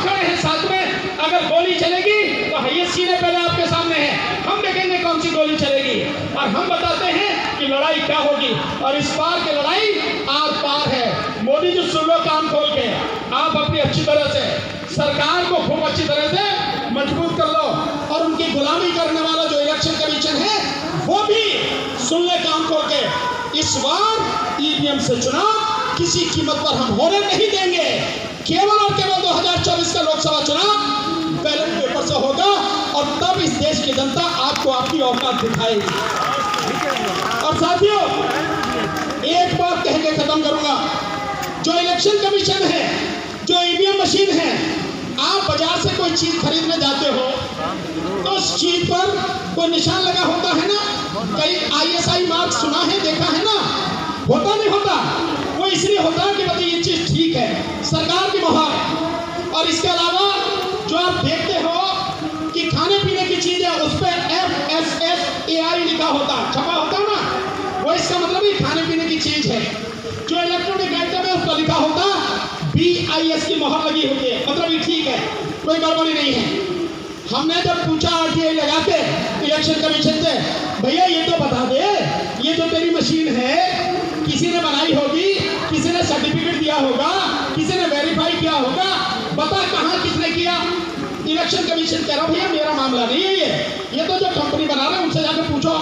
खड़े हैं साथ में, अगर गोली चलेगी तो ये सीने पहले आपके सामने है, हम देखेंगे कौन सी गोली चलेगी और हम बताते हैं कि लड़ाई क्या होगी। और इस बार की लड़ाई आर पार है। मोदी जी सुन लो कान खोल के, आप अपनी अच्छी तरह से सरकार को खूब अच्छी तरह से मजबूत कर लो और उनकी गुलामी करने वाला जो इलेक्शन कमीशन है वो भी सुन ले कान खोल के। इस बार ईवीएम से चुनाव किसी कीमत पर हम होने नहीं देंगे। केवल और केवल 2024 का लोकसभा चुनाव बैलेट पेपर से होगा और तब इस देश की जनता आपको आपकी औकात दिखाएगी। और साथियों, एक बात कह के खत्म करूंगा, जो इलेक्शन कमीशन है, जो ईवीएम मशीन है, आप बाजार से कोई चीज खरीदने जाते हो तो उस चीज पर कोई निशान लगा होता है ना, कहीं ISI मार्क सुना है, देखा है ना, होता नहीं होता। वो इसलिए होता है कि बताइए ये चीज ठीक है, सरकार की मोहर है। और इसके अलावा जो आप देखते हो कि खाने पीने की चीज है उस पर FSSAI लिखा होता, छपा होता ना, वो इसका मतलब ही खाने पीने की चीज है। जो इलेक्ट्रॉनिक आइटम है उस पर लिखा होता BIS की मोहर लगी होती है, मतलब ये ठीक है, कोई गड़बड़ी नहीं है। हमने जब पूछा RTI लगा के इलेक्शन कमीशन से, भैया ये तो बता दे, ये जो तेरी मशीन है किसी ने बनाई होगी, किसी ने सर्टिफिकेट दिया होगा, किसी ने वेरीफाई किया होगा, बता कहाँ किसने किया। इलेक्शन कमीशन कह रहा भैया मेरा मामला नहीं है, ये तो जो कंपनी बना रहे हैं उनसे जाकर पूछो।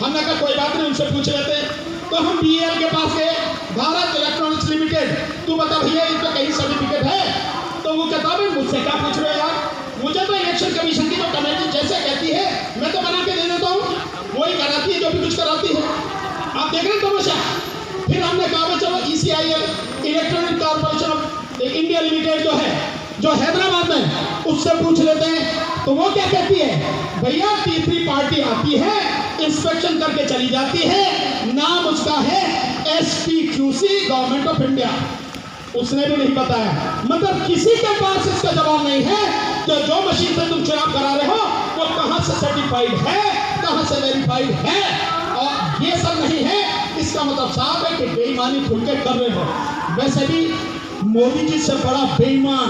हमने कहा कोई बात नहीं, उनसे पूछ लेते। तो हम BEL के पास गए, भारत इलेक्ट्रॉनिक्स लिमिटेड, तू बता भैया इनका कहीं सर्टिफिकेट है? तो वो कहता है मुझसे क्या पूछ रहे हो यार, मुझे तो इलेक्शन कमीशन की जो कमेटी जैसे कहती है मैं तो बना के दे देता हूँ, वही कराती है जो भी कुछ कराती है। आप देख रहे हैं तमाशा। फिर हमने कहा चलो ECIL electronic corporation of India limited जो है, जो हैदराबाद में, उससे पूछ लेते हैं। तो वो क्या कहती है, भैया तीसरी पार्टी आती है, इंस्पेक्शन करके चली जाती है, नाम उसका है SPQC गवर्नमेंट ऑफ इंडिया। उसने भी नहीं बताया, मतलब किसी के पास इसका जवाब नहीं है कि जो मशीन से तुम चुनाव करा रहे हो वो कहां से सर्टिफाइड है, कहां से वेरीफाइड है। और ये सब नहीं है, इसका मतलब साफ है कि बेईमानी खुल के कर रहे हो। वैसे भी मोदी जी से बड़ा बेईमान,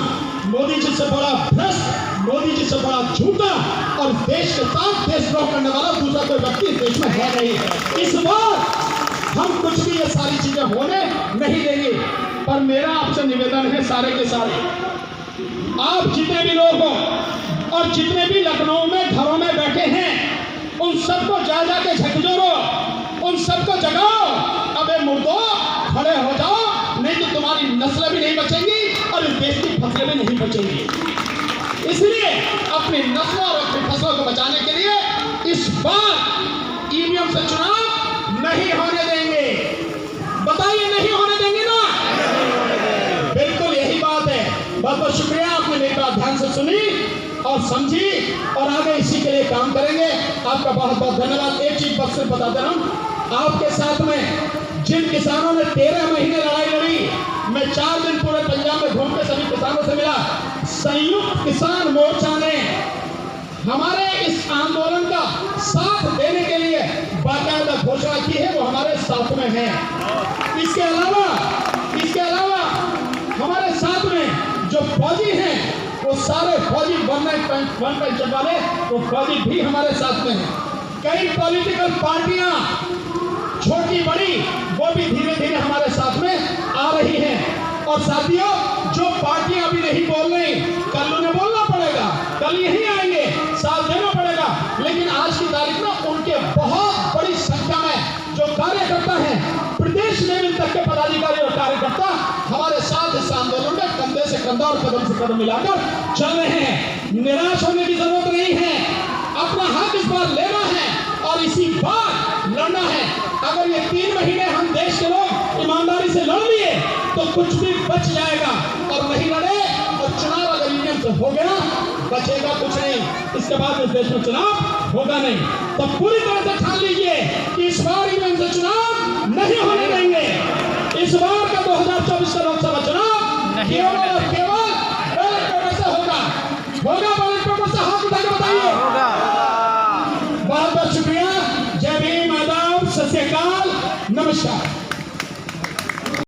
मोदी जी से बड़ा भ्रष्ट, मोदी जी से बड़ा झूठा और देश के साथ देशद्रोह करने वाला दूसरा कोई व्यक्ति देश में है नहीं। इस बार हम कुछ भी ये सारी चीजें होने नहीं देंगे। पर मेरा आपसे निवेदन है सारे के सारे, आप जितने भी लोग हो और जितने भी लखनऊ में घरों में बैठे हैं, उन सबको जा जाके झकझोरो, उन सबको जगाओ, अबे मुर्दो खड़े हो जाओ, नहीं तो तुम्हारी नस्लें भी नहीं बचेंगी और इस देश की फसलें भी नहीं बचेंगी। इसलिए अपनी नस्लों और अपनी फसलों को बचाने के लिए इस बार ईवीएम से चुनाव नहीं होने देंगे। बताइए नहीं होने देंगे ना? बिल्कुल यही बात है। बहुत बहुत शुक्रिया, आपने मेरी बात ध्यान से सुनी और समझी और आगे इसी के लिए काम करेंगे। आपका बहुत बहुत धन्यवाद। एक चीज बस सिर्फ बता दे रहा हूँ, आपके साथ में जिन किसानों ने 13 महीने लड़ाई लड़ी, मैं 4 दिन पूरे पंजाब में घूम के सभी किसानों से मिला। संयुक्त किसान मोर्चा ने हमारे इस आंदोलन का साथ देने के लिए बाकायदा घोषणा की है, वो हमारे साथ में है। इसके अलावा हमारे साथ में जो फौजी हैं वो सारे फौजी 1 पेंशन वाले, वो फौजी भी हमारे साथ में हैं। कई पॉलिटिकल पार्टियां छोटी बड़ी वो भी धीरे धीरे हमारे साथ में आ रही हैं। और साथियों, जो पार्टियां अभी नहीं बोल रही, कल उन्हें बोलना पड़ेगा, कल यही आएंगे, साथ देना पड़ेगा। लेकिन आज की तारीख में उनके बहुत बड़ी संख्या में जो कार्यकर्ता हैं, प्रदेश लेवल तक के पदाधिकारी और कार्यकर्ता हमारे साथ इस आंदोलन में कंधे से कंधा और कदम से कदम मिलाकर चल रहे हैं। निराश होने की जरूरत नहीं है, अपना हक इस बार लेना है और इसी बार लड़ना है। अगर ये 3 महीने हम देश के लोग ईमानदारी से लड़ लिए तो कुछ भी बच जाएगा, और नहीं लड़े और चुनाव अगर ईवीएम से हो गया, बचेगा कुछ नहीं। इसके बाद इस देश में चुनाव होगा नहीं। तो पूरी तरह से ठान लीजिए कि इस बार ईवीएम से चुनाव नहीं होने देंगे। इस बार का 2024 का लोकसभा चुनाव केवल और केवल बैलेट पेपर से होगा। बैलेट पेपर से, हाथ उठा के बताइए। बहुत बहुत शुक्रिया। जय भीम, आदाब, सत श्री अकाल, नमस्कार।